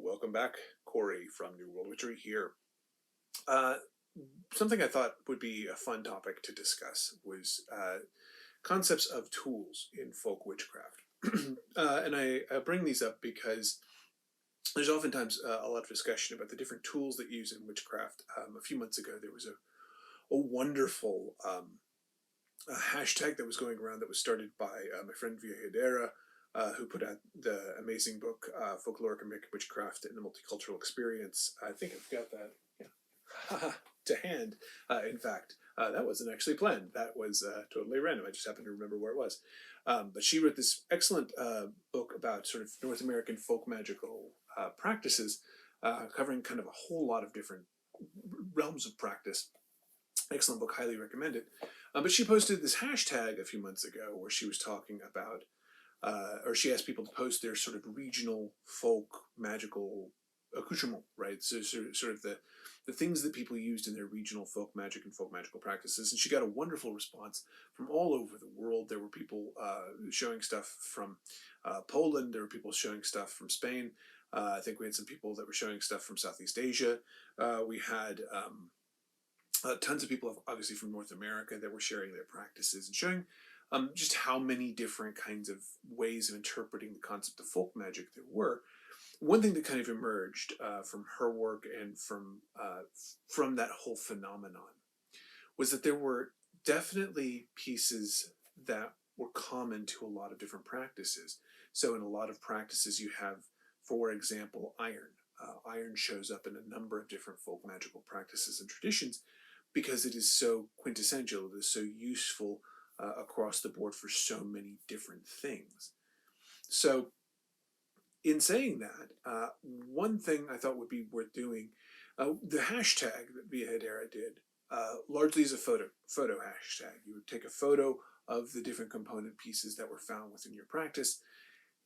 welcome back. Cory from New World Witchery here. Uh, Something I thought would be a fun topic to discuss was concepts of tools in folk witchcraft. And I bring these up because there's oftentimes a lot of discussion about the different tools that you use in witchcraft. A few months ago, there was a wonderful a hashtag that was going around that was started by my friend Via Hedera, who put out the amazing book, Folkloric American Witchcraft and the Multicultural Experience. I think I've got that to hand. In fact, that wasn't actually planned. That was totally random. I just happened to remember where it was. But she wrote this excellent book about sort of North American folk magical practices, covering kind of a whole lot of different realms of practice. Excellent book, highly recommend it. But she posted this hashtag a few months ago where she was talking about, or she asked people to post their sort of regional folk magical accoutrement, right? So sort of the things that people used in their regional folk magic and folk magical practices. And she got a wonderful response from all over the world. There were people showing stuff from Poland. There were people showing stuff from Spain. I think we had some people that were showing stuff from Southeast Asia. We had tons of people, obviously, from North America that were sharing their practices and showing just how many different kinds of ways of interpreting the concept of folk magic there were. One thing that kind of emerged from her work and from that whole phenomenon was that there were definitely pieces that were common to a lot of different practices. So in a lot of practices you have, for example, iron. Iron shows up in a number of different folk magical practices and traditions because it is so quintessential, it is so useful across the board for so many different things. So in saying that, one thing I thought would be worth doing, the hashtag that Via Hedera did, largely is a photo hashtag. You would take a photo of the different component pieces that were found within your practice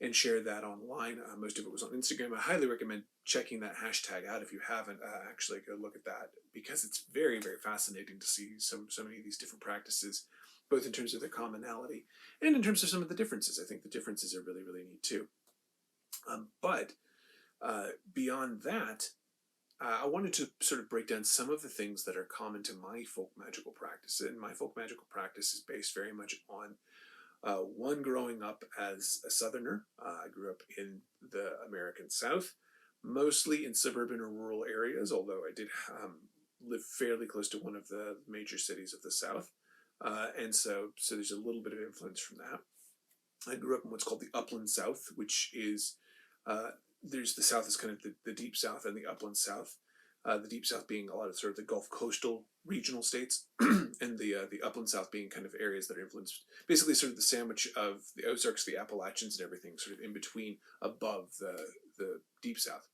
and share that online. Most of it was on Instagram. I highly recommend checking that hashtag out if you haven't. Actually, go look at that because it's very, very fascinating to see so many of these different practices, both in terms of their commonality and in terms of some of the differences. I think the differences are really, really neat too. But beyond that, I wanted to sort of break down some of the things that are common to my folk magical practice. And my folk magical practice is based very much on one, growing up as a Southerner. I grew up in the American South, mostly in suburban or rural areas, although I did live fairly close to one of the major cities of the South. And so there's a little bit of influence from that. I grew up in what's called the Upland South, which is, there's the South is kind of the Deep South and the Upland South. The Deep South being a lot of sort of the Gulf coastal regional states, and the Upland South being kind of areas that are influenced, basically sort of the sandwich of the Ozarks, the Appalachians, and everything sort of in between, above the Deep South.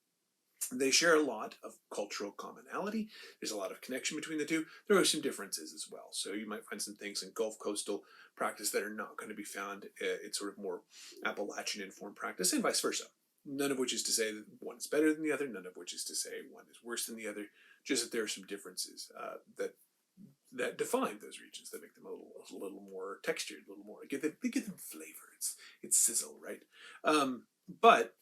They share a lot of cultural commonality. There's a lot of connection between the two. There are some differences as well. So you might find some things in Gulf coastal practice that are not going to be found in sort of more Appalachian informed practice, and vice versa. None of which is to say that one is better than the other, none of which is to say one is worse than the other, just that there are some differences that define those regions, that make them a little more textured, a little more, they give them flavor, it's sizzle, right? But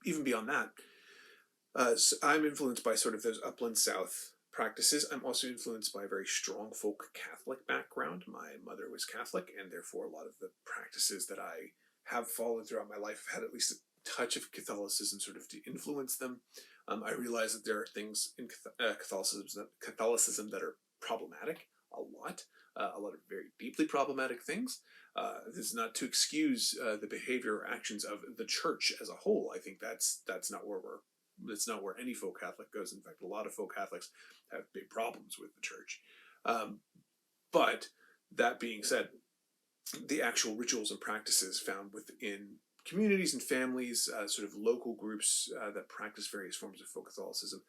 even beyond that, so I'm influenced by sort of those Upland South practices. I'm also influenced by a very strong folk Catholic background. My mother was Catholic, and therefore a lot of the practices that I have followed throughout my life have had at least a touch of Catholicism sort of to influence them. I realize that there are things in Catholicism that are problematic, a lot of very deeply problematic things. This is not to excuse the behavior or actions of the church as a whole. I think that's not where any folk Catholic goes. In fact, a lot of folk Catholics have big problems with the church. But that being said, the actual rituals and practices found within communities and families, sort of local groups that practice various forms of folk Catholicism,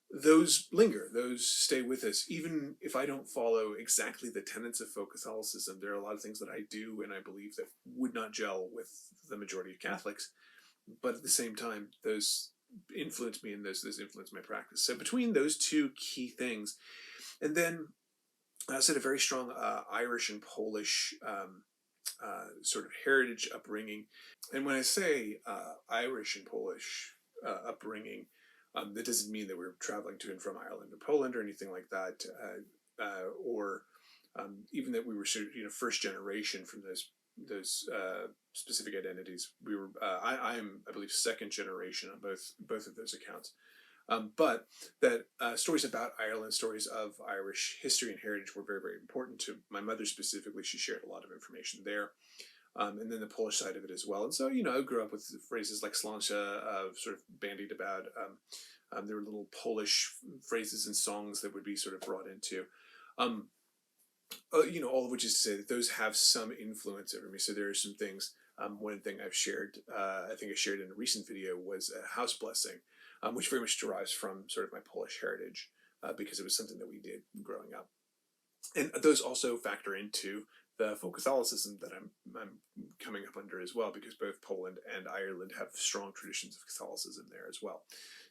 those linger, those stay with us. Even if I don't follow exactly the tenets of folk Catholicism, there are a lot of things that I do and I believe that would not gel with the majority of Catholics. But at the same time, those influence me and those influence my practice. So between those two key things, and then I said a very strong Irish and Polish sort of heritage upbringing. And when I say Irish and Polish, upbringing. That doesn't mean that we're traveling to and from Ireland or Poland or anything like that, or even that we were sort of, first generation from those specific identities. We were I'm, I believe, second generation on both of those accounts. But that stories about Ireland, stories of Irish history and heritage were very, very important to my mother specifically. She shared a lot of information there. And then the Polish side of it as well. And so, I grew up with phrases like sláinte, sort of bandied about. There were little Polish phrases and songs that would be sort of brought into. All of which is to say that those have some influence over me. So there are some things. One thing I've shared, I think I shared in a recent video, was a house blessing, which very much derives from sort of my Polish heritage, because it was something that we did growing up. And those also factor into the folk Catholicism that I'm coming up under as well, because both Poland and Ireland have strong traditions of Catholicism there as well.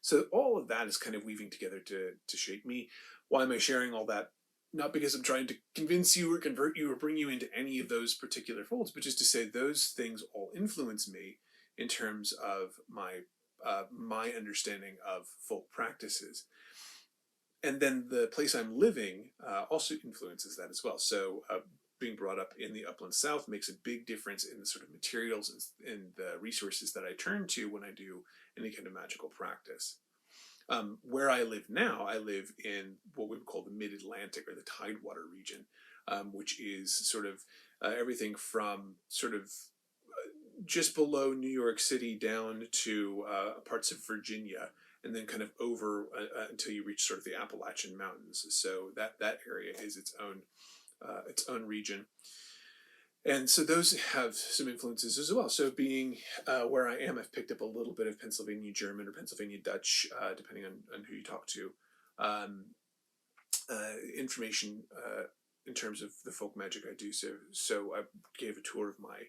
So all of that is kind of weaving together to shape me. Why am I sharing all that? Not because I'm trying to convince you or convert you or bring you into any of those particular folds, but just to say those things all influence me in terms of my understanding of folk practices. And then the place I'm living also influences that as well. So being brought up in the Upland South makes a big difference in the sort of materials and the resources that I turn to when I do any kind of magical practice. Where I live now, I live in what we would call the Mid-Atlantic, or the Tidewater region, which is sort of everything from sort of just below New York City down to parts of Virginia, and then kind of over until you reach sort of the Appalachian Mountains. So that area is its own region. And so those have some influences as well. So being where I am, I've picked up a little bit of Pennsylvania German or Pennsylvania Dutch, depending on who you talk to. Information in terms of the folk magic I do. So I gave a tour of my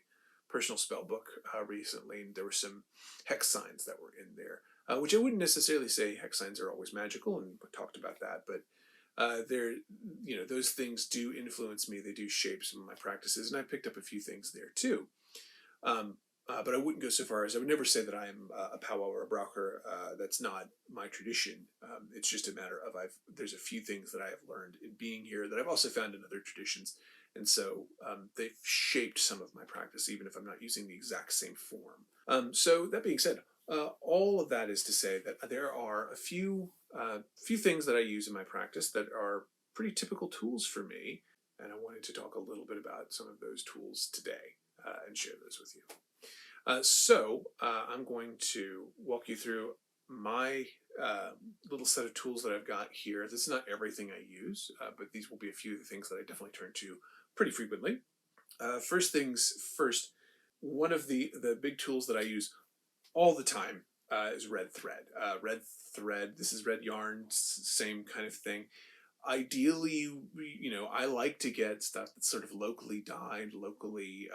personal spell book recently, and there were some hex signs that were in there, which I wouldn't necessarily say hex signs are always magical, and we talked about that, but those things do influence me. They do shape some of my practices, and I picked up a few things there too. But I wouldn't go so far as I would never say that I am a powwow or a braucher. That's not my tradition. It's just a matter of there's a few things that I have learned in being here that I've also found in other traditions, and so they've shaped some of my practice, even if I'm not using the exact same form. So that being said, all of that is to say that there are a few things that I use in my practice that are pretty typical tools for me, and I wanted to talk a little bit about some of those tools today and share those with you. So I'm going to walk you through my little set of tools that I've got here. This is not everything I use, but these will be a few of the things that I definitely turn to pretty frequently. First things first, one of the big tools that I use all the time is red thread. Red thread, this is red yarn, same kind of thing. Ideally, I like to get stuff that's sort of locally dyed, locally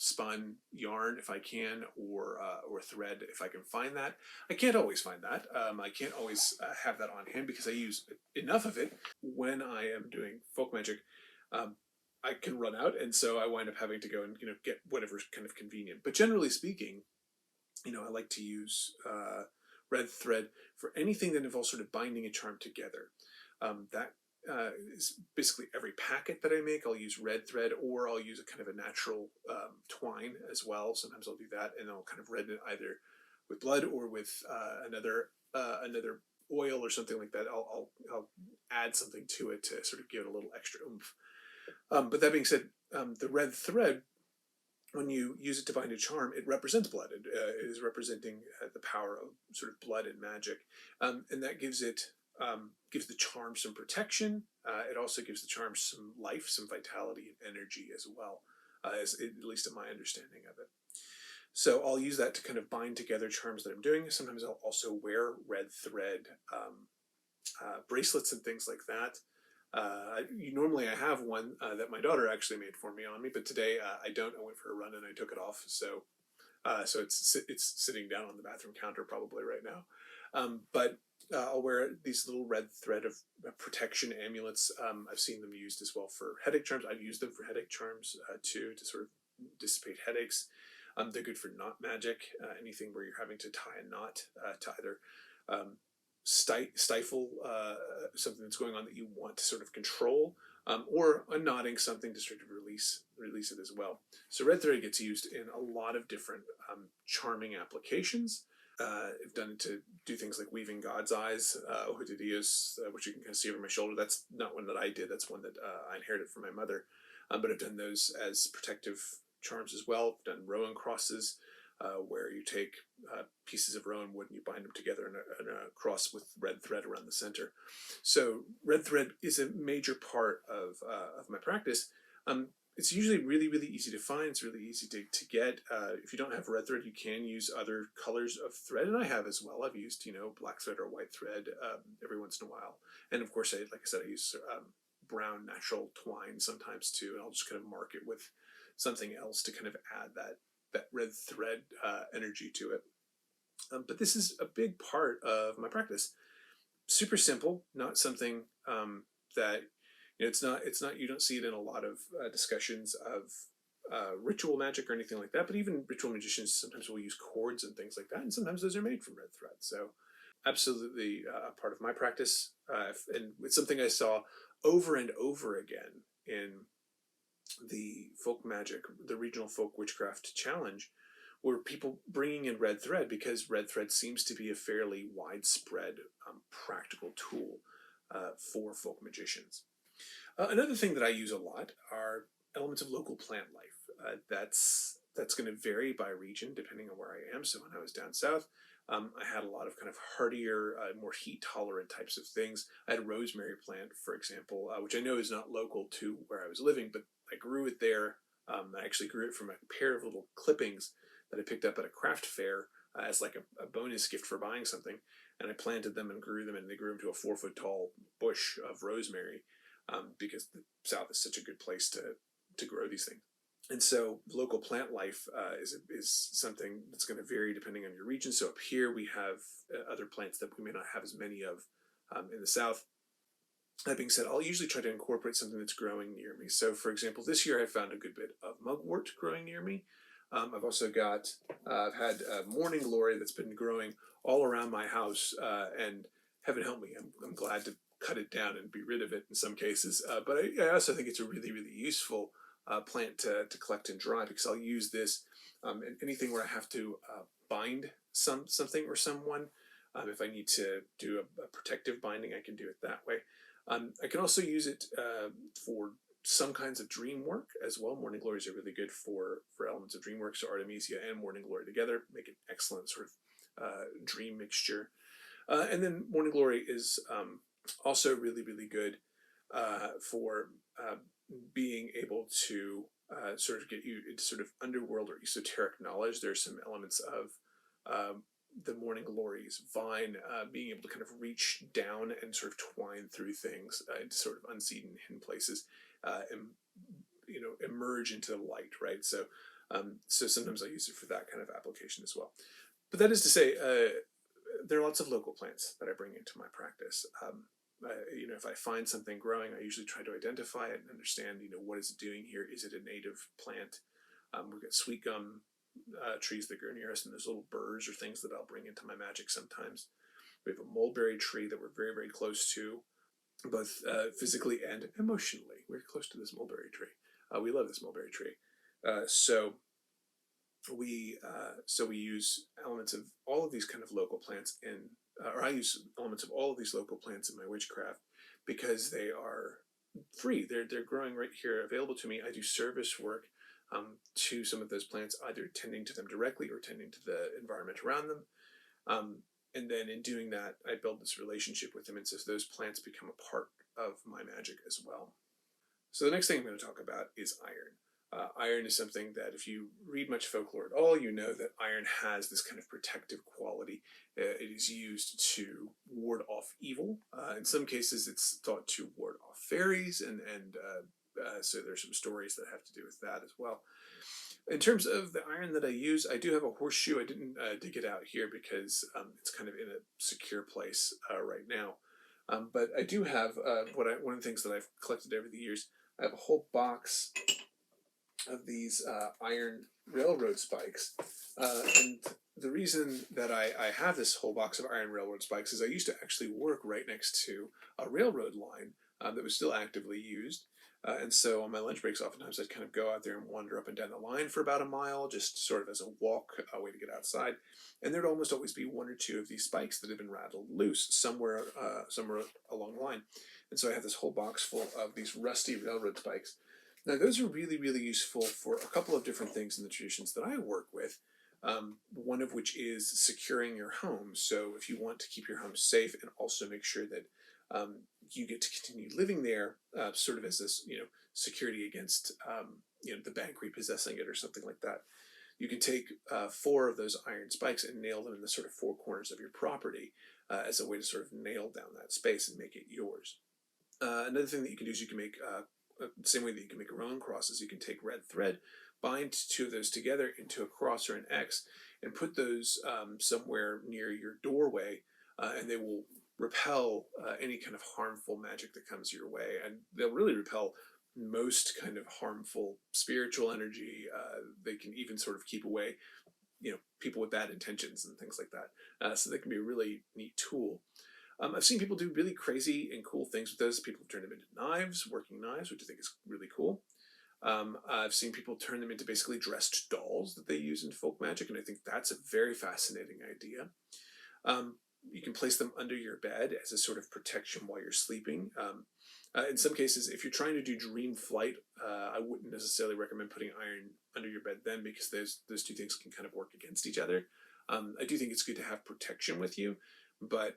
spun yarn if I can, or thread if I can find that. I can't always find that. I can't always have that on hand because I use enough of it when I am doing folk magic. I can run out, and so I wind up having to go and get whatever's kind of convenient. But generally speaking, I like to use red thread for anything that involves sort of binding a charm together. That is basically every packet that I make. I'll use red thread, or I'll use a kind of a natural twine as well. Sometimes I'll do that, and I'll kind of redden it either with blood or with another oil or something like that. I'll add something to it to sort of give it a little extra oomph. But that being said, the red thread, when you use it to bind a charm, it represents blood. It is representing the power of sort of blood and magic, and that gives the charm some protection. It also gives the charm some life, some vitality and energy as well, at least in my understanding of it. So I'll use that to kind of bind together charms that I'm doing. Sometimes I'll also wear red thread bracelets and things like that. Normally I have one that my daughter actually made for me on me, but today I don't. I went for a run and I took it off, so it's sitting down on the bathroom counter probably right now. But I'll wear these little red thread of protection amulets. I've seen them used as well for headache charms. I've used them for headache charms too, to sort of dissipate headaches. They're good for knot magic, anything where you're having to tie a knot to either um, stifle something that's going on that you want to sort of control, or unknotting something to sort of release it as well. So red thread gets used in a lot of different charming applications. I've done it to do things like weaving God's eyes, Ojedidios, which you can kind of see over my shoulder. That's not one that I did. That's one that I inherited from my mother. But I've done those as protective charms as well. I've done rowan crosses, where you take pieces of rowan wood and you bind them together in a cross with red thread around the center. So red thread is a major part of my practice. It's usually really, really easy to find. It's really easy to get. If you don't have red thread, you can use other colors of thread, and I have as well. I've used, black thread or white thread every once in a while. And of course, like I said, I use brown natural twine sometimes too, and I'll just kind of mark it with something else to kind of add that red thread energy to it. But this is a big part of my practice. Super simple, not something that it's not. You don't see it in a lot of discussions of ritual magic or anything like that. But even ritual magicians sometimes will use cords and things like that, and sometimes those are made from red thread. So, absolutely a part of my practice, and it's something I saw over and over again in the folk magic, the regional folk witchcraft challenge, were people bringing in red thread because red thread seems to be a fairly widespread practical tool for folk magicians. Another thing that I use a lot are elements of local plant life. That's going to vary by region depending on where I am. So when I was down south, I had a lot of kind of hardier, more heat tolerant types of things. I had a rosemary plant, for example, which I know is not local to where I was living, but I grew it there. I actually grew it from a pair of little clippings that I picked up at a craft fair as like a bonus gift for buying something. And I planted them and grew them, and they grew into a 4-foot tall bush of rosemary. Because the South is such a good place to grow these things. And so local plant life is something that's going to vary depending on your region. So up here we have other plants that we may not have as many of in the South. That being said, I'll usually try to incorporate something that's growing near me. So for example, this year I found a good bit of mugwort growing near me. I've also got, I've had morning glory that's been growing all around my house, and heaven help me, I'm glad to cut it down and be rid of it in some cases. But I also think it's a really, really useful plant to collect and dry, because I'll use this in anything where I have to bind something or someone. If I need to do a protective binding, I can do it that way. I can also use it for some kinds of dream work as well. Morning glories are really good for elements of dream work. So Artemisia and morning glory together make an excellent sort of dream mixture. And then morning glory is also really, really good for being able to sort of get you into sort of underworld or esoteric knowledge. There's some elements of the morning glory's vine being able to kind of reach down and sort of twine through things into sort of unseen and hidden places, and emerge into the light, right? So sometimes I use it for that kind of application as well. But that is to say, there are lots of local plants that I bring into my practice. If I find something growing, I usually try to identify it and understand, what is it doing here? Is it a native plant? We've got sweet gum trees that grow near us, and there's little burrs or things that I'll bring into my magic sometimes. We have a mulberry tree that we're very, very close to, both physically and emotionally. We're close to this mulberry tree. We love this mulberry tree. So we use elements of all of these kind of local plants or I use elements of all of these local plants in my witchcraft because they are free. They're growing right here, available to me. I do service work to some of those plants, either tending to them directly or tending to the environment around them. And then in doing that, I build this relationship with them, and so those plants become a part of my magic as well. So the next thing I'm going to talk about is iron. Iron is something that if you read much folklore at all, you know that iron has this kind of protective quality. It is used to ward off evil. In some cases, it's thought to ward off fairies, and so there's some stories that have to do with that as well. In terms of the iron that I use, I do have a horseshoe. I didn't dig it out here because it's kind of in a secure place right now. But I do have one of the things that I've collected over the years. I have a whole box of these iron railroad spikes. And the reason that I have this whole box of iron railroad spikes is I used to actually work right next to a railroad line that was still actively used. And so on my lunch breaks, oftentimes I'd kind of go out there and wander up and down the line for about a mile, just sort of as a walk, a way to get outside. And there'd almost always be one or two of these spikes that had been rattled loose somewhere along the line. And so I have this whole box full of these rusty railroad spikes. Now, those are really, really useful for a couple of different things in the traditions that I work with. One of which is securing your home. So if you want to keep your home safe and also make sure that you get to continue living there, sort of as this, security against, the bank repossessing it or something like that. You can take 4 of those iron spikes and nail them in the sort of 4 corners of your property as a way to sort of nail down that space and make it yours. Another thing that you can do is you can make, the same way that you can make your own crosses, you can take red thread, bind 2 of those together into a cross or an X, and put those somewhere near your doorway, and they will repel any kind of harmful magic that comes your way, and they'll really repel most kind of harmful spiritual energy. They can even sort of keep away, people with bad intentions and things like that. So they can be a really neat tool. I've seen people do really crazy and cool things with those. People have turned them into knives, working knives, which I think is really cool. I've seen people turn them into basically dressed dolls that they use in folk magic, and I think that's a very fascinating idea. You can place them under your bed as a sort of protection while you're sleeping. In some cases, if you're trying to do dream flight, I wouldn't necessarily recommend putting iron under your bed then, because those 2 things can kind of work against each other. I do think it's good to have protection with you, but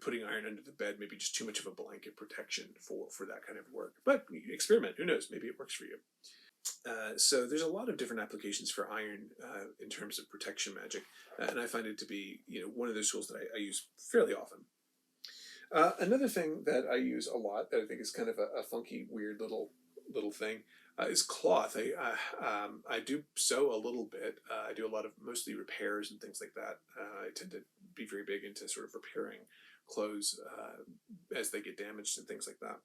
putting iron under the bed may be just too much of a blanket protection for that kind of work. But you experiment. Who knows? Maybe it works for you. So there's a lot of different applications for iron in terms of protection magic, and I find it to be one of those tools that I use fairly often. Another thing that I use a lot that I think is kind of a funky, weird little thing is cloth. I do sew a little bit. I do a lot of mostly repairs and things like that. I tend to be very big into sort of repairing clothes as they get damaged and things like that.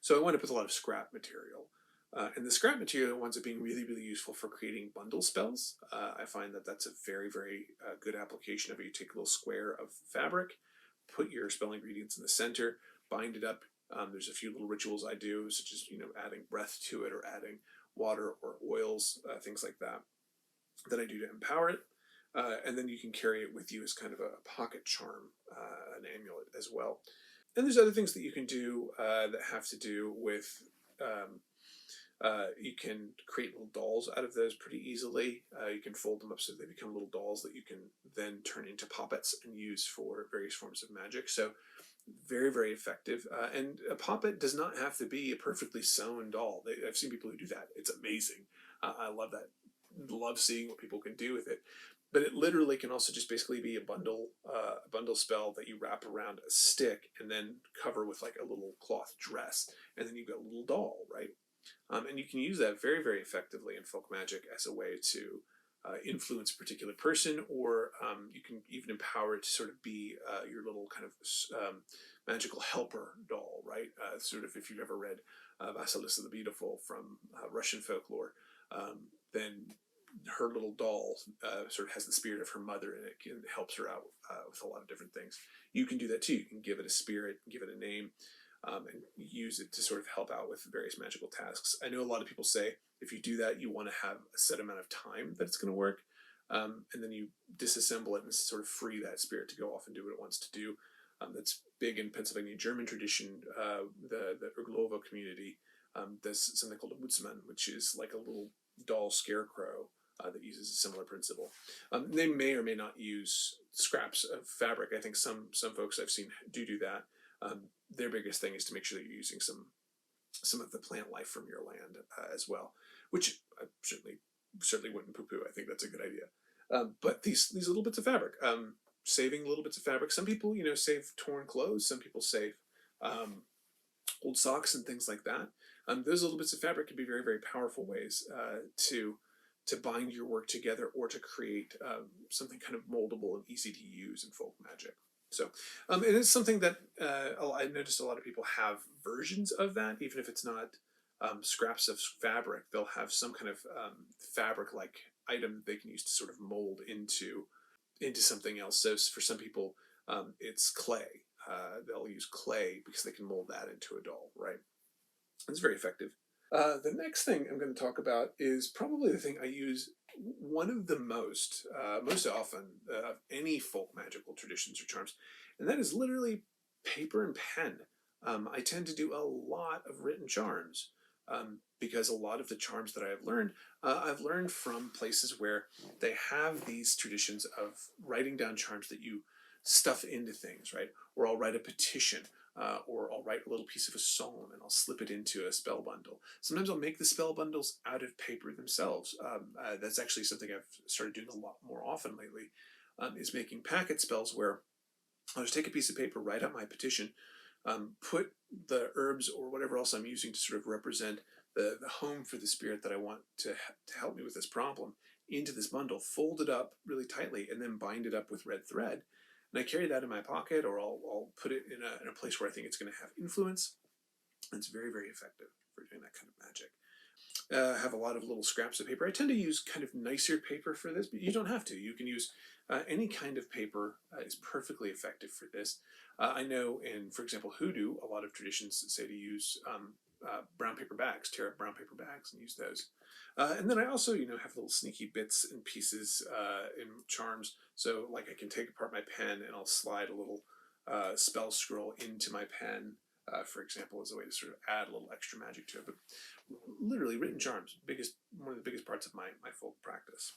So I wind up with a lot of scrap material. And the scrap material winds up being really, really useful for creating bundle spells. I find that that's a very, very good application of it. You take a little square of fabric, put your spell ingredients in the center, bind it up. There's a few little rituals I do, such as adding breath to it or adding water or oils, things like that I do to empower it. And then you can carry it with you as kind of a pocket charm, an amulet as well. And there's other things that you can do that have to do with you can create little dolls out of those pretty easily. You can fold them up so they become little dolls that you can then turn into poppets and use for various forms of magic. So very, very effective. And a poppet does not have to be a perfectly sewn doll. I've seen people who do that. It's amazing. I love that. Love seeing what people can do with it. But it literally can also just basically be a bundle spell that you wrap around a stick and then cover with like a little cloth dress. And then you've got a little doll, right? And you can use that very, very effectively in folk magic as a way to influence a particular person, or you can even empower it to sort of be your little kind of magical helper doll, right? Sort of if you've ever read Vasilisa the Beautiful from Russian folklore, then her little doll sort of has the spirit of her mother in it and helps her out with a lot of different things. You can do that too. You can give it a spirit, give it a name, and use it to sort of help out with various magical tasks. I know a lot of people say if you do that, you want to have a set amount of time that it's going to work, and then you disassemble it and sort of free that spirit to go off and do what it wants to do. That's big in Pennsylvania German tradition. The Urglova community does something called a Mutzmann, which is like a little doll scarecrow that uses a similar principle. They may or may not use scraps of fabric. I think some folks I've seen do that. Their biggest thing is to make sure that you're using some of the plant life from your land as well, which I certainly wouldn't poo-poo. I think that's a good idea. But these little bits of fabric, saving little bits of fabric. Some people, save torn clothes. Some people save old socks and things like that. Those little bits of fabric can be very, very powerful ways to bind your work together or to create something kind of moldable and easy to use in folk magic. So it is something that I noticed a lot of people have versions of that, even if it's not scraps of fabric. They'll have some kind of fabric-like item that they can use to sort of mold into something else. So for some people, it's clay. They'll use clay because they can mold that into a doll, right? It's very effective. The next thing I'm going to talk about is probably the thing I use one of the most often of any folk magical traditions or charms, and that is literally paper and pen. I tend to do a lot of written charms because a lot of the charms that I've learned from places where they have these traditions of writing down charms that you stuff into things, right? Or I'll write a petition, or I'll write a little piece of a psalm and I'll slip it into a spell bundle. Sometimes I'll make the spell bundles out of paper themselves. That's actually something I've started doing a lot more often lately, is making packet spells where I'll just take a piece of paper, write out my petition, put the herbs or whatever else I'm using to sort of represent the home for the spirit that I want to help me with this problem into this bundle, fold it up really tightly, and then bind it up with red thread. And I carry that in my pocket, or I'll put it in a place where I think it's going to have influence. And it's very, very effective for doing that kind of magic. I have a lot of little scraps of paper. I tend to use kind of nicer paper for this, but you don't have to. You can use any kind of paper is perfectly effective for this. I know in, for example, hoodoo, a lot of traditions say to use brown paper bags, tear up brown paper bags and use those. And then I also, have little sneaky bits and pieces in charms. So like I can take apart my pen and I'll slide a little spell scroll into my pen, for example, as a way to sort of add a little extra magic to it. But literally written charms, one of the biggest parts of my folk practice.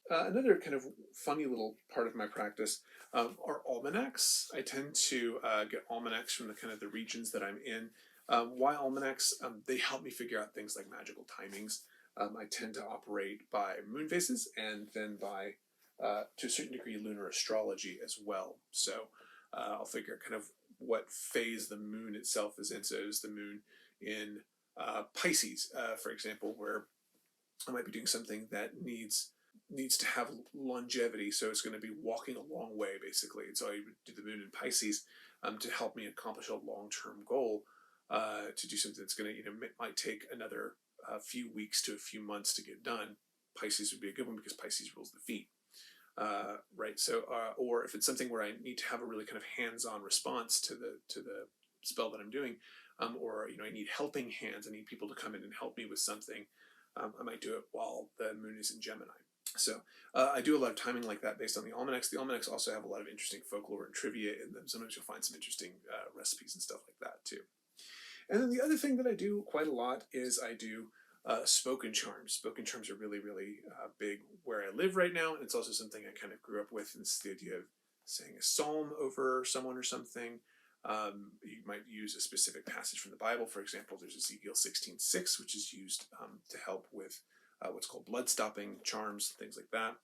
Another kind of funny little part of my practice are almanacs. I tend to get almanacs from the regions that I'm in. Why almanacs? They help me figure out things like magical timings. I tend to operate by moon phases and then by, to a certain degree, lunar astrology as well. So I'll figure out kind of what phase the moon itself is in. So is the moon in Pisces, for example, where I might be doing something that needs to have longevity, so it's going to be walking a long way, basically. And so I would do the moon in Pisces to help me accomplish a long-term goal, to do something that's going to, might take another few weeks to a few months to get done. Pisces would be a good one because Pisces rules the feet. Right. So, or if it's something where I need to have a really kind of hands-on response to the spell that I'm doing, or I need helping hands. I need people to come in and help me with something. I might do it while the moon is in Gemini. So I do a lot of timing like that based on the almanacs. The almanacs also have a lot of interesting folklore and trivia in them. Sometimes you'll find some interesting recipes and stuff like that too. And then the other thing that I do quite a lot is I do spoken charms. Spoken charms are really, really big where I live right now. And it's also something I kind of grew up with. And it's the idea of saying a psalm over someone or something. You might use a specific passage from the Bible. For example, there's Ezekiel 16:6, which is used to help with what's called blood-stopping charms, things like that.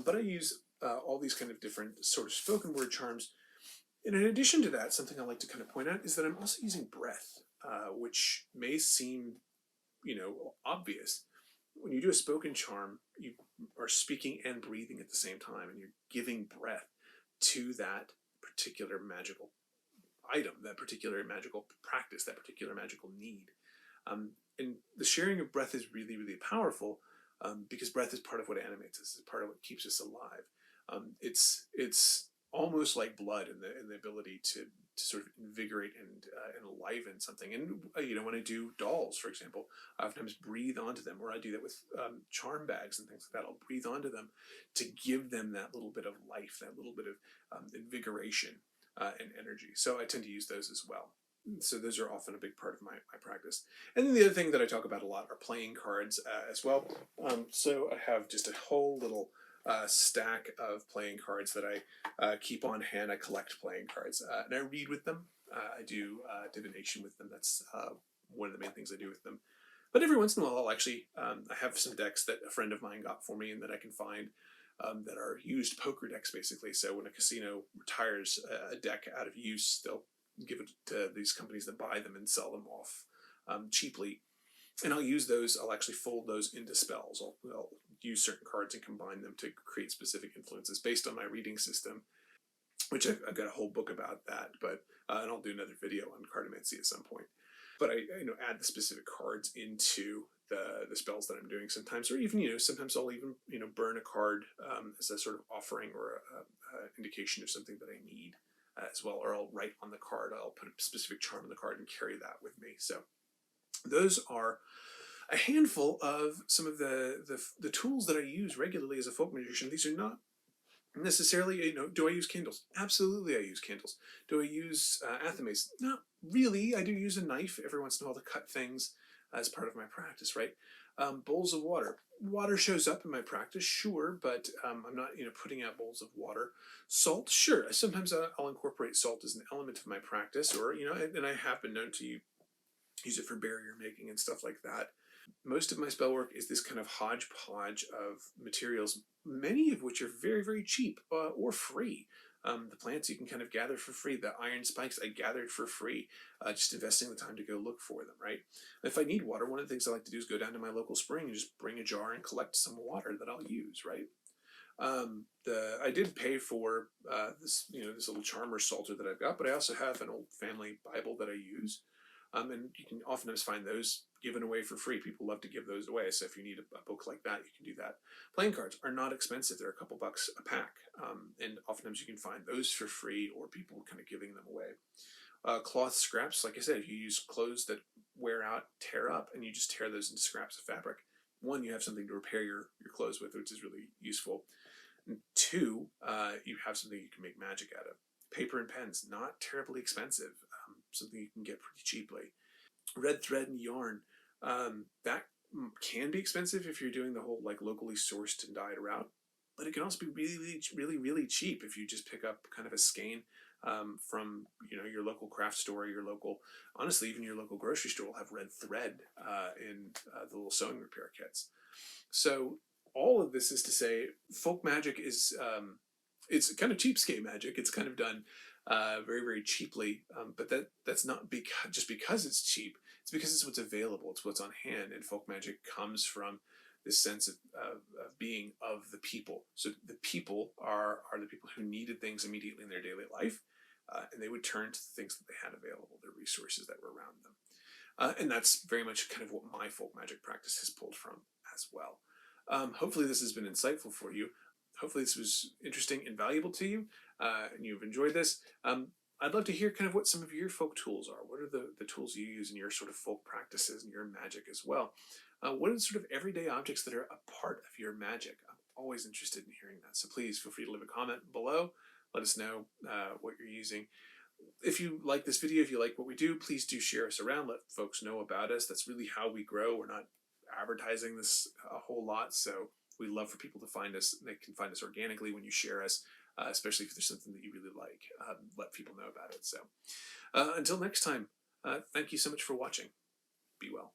But I use all these kind of different sort of spoken word charms. And in addition to that, something I like to kind of point out is that I'm also using breath, which may seem, obvious. When you do a spoken charm, you are speaking and breathing at the same time, and you're giving breath to that particular magical item, that particular magical practice, that particular magical need. And the sharing of breath is really, really powerful because breath is part of what animates us, it's part of what keeps us alive. It's almost like blood in the ability to sort of invigorate and enliven something. And when I do dolls, for example, I oftentimes breathe onto them, or I do that with charm bags and things like that. I'll breathe onto them to give them that little bit of life, that little bit of invigoration and energy. So I tend to use those as well. So those are often a big part of my practice. And then the other thing that I talk about a lot are playing cards as well. So I have just a whole little stack of playing cards that I keep on hand. I collect playing cards and I read with them. I do divination with them. That's one of the main things I do with them. But every once in a while, I'll actually, I have some decks that a friend of mine got for me and that I can find that are used poker decks, basically. So when a casino retires a deck out of use, they'll give it to these companies that buy them and sell them off cheaply. And I'll use those, I'll actually fold those into spells. I'll use certain cards and combine them to create specific influences based on my reading system, which I've got a whole book about that, but and I'll do another video on cartomancy at some point. but I add the specific cards into the spells that I'm doing sometimes, or even sometimes I'll even burn a card as a sort of offering or a indication of something that I need as well, or I'll write on the card. I'll put a specific charm on the card and carry that with me. So those are a handful of some of the tools that I use regularly as a folk magician. These are not necessarily, do I use candles? Absolutely, I use candles. Do I use athames? Not really. I do use a knife every once in a while to cut things as part of my practice, right? Bowls of water. Water shows up in my practice, sure, but I'm not, putting out bowls of water. Salt, sure. Sometimes I'll incorporate salt as an element of my practice, or, and I have been known to use it for barrier making and stuff like that. Most of my spell work is this kind of hodgepodge of materials, many of which are very, very cheap or free. The plants you can kind of gather for free. The iron spikes I gathered for free, just investing the time to go look for them, right? If I need water, one of the things I like to do is go down to my local spring and just bring a jar and collect some water that I'll use, right? I did pay for this little charmer Psalter that I've got, but I also have an old family Bible that I use. And you can oftentimes find those given away for free. People love to give those away. So if you need a book like that, you can do that. Playing cards are not expensive. They're a couple bucks a pack. And oftentimes you can find those for free or people kind of giving them away. Cloth scraps, like I said, if you use clothes that wear out, tear up, and you just tear those into scraps of fabric, one, you have something to repair your clothes with, which is really useful. And two, you have something you can make magic out of. Paper and pens, not terribly expensive. Something you can get pretty cheaply. Red thread and yarn, that can be expensive if you're doing the whole like locally sourced and dyed route, but it can also be really, really, really cheap if you just pick up kind of a skein from your local craft store, honestly even your local grocery store will have red thread in the little sewing repair kits. So all of this is to say, folk magic is it's kind of cheapskate magic. It's kind of done very, very cheaply, but that's not just because it's cheap. It's because it's what's available. It's what's on hand, and folk magic comes from this sense of being of the people. So the people are the people who needed things immediately in their daily life, and they would turn to the things that they had available, the resources that were around them. And that's very much kind of what my folk magic practice has pulled from as well. Hopefully this has been insightful for you. Hopefully this was interesting and valuable to you, and you've enjoyed this. I'd love to hear kind of what some of your folk tools are. What are the tools you use in your sort of folk practices and your magic as well? What are the sort of everyday objects that are a part of your magic? I'm always interested in hearing that. So please feel free to leave a comment below. Let us know what you're using. If you like this video, if you like what we do, please do share us around. Let folks know about us. That's really how we grow. We're not advertising this a whole lot, so we love for people to find us. They can find us organically when you share us, especially if there's something that you really like. Let people know about it. So until next time, thank you so much for watching. Be well.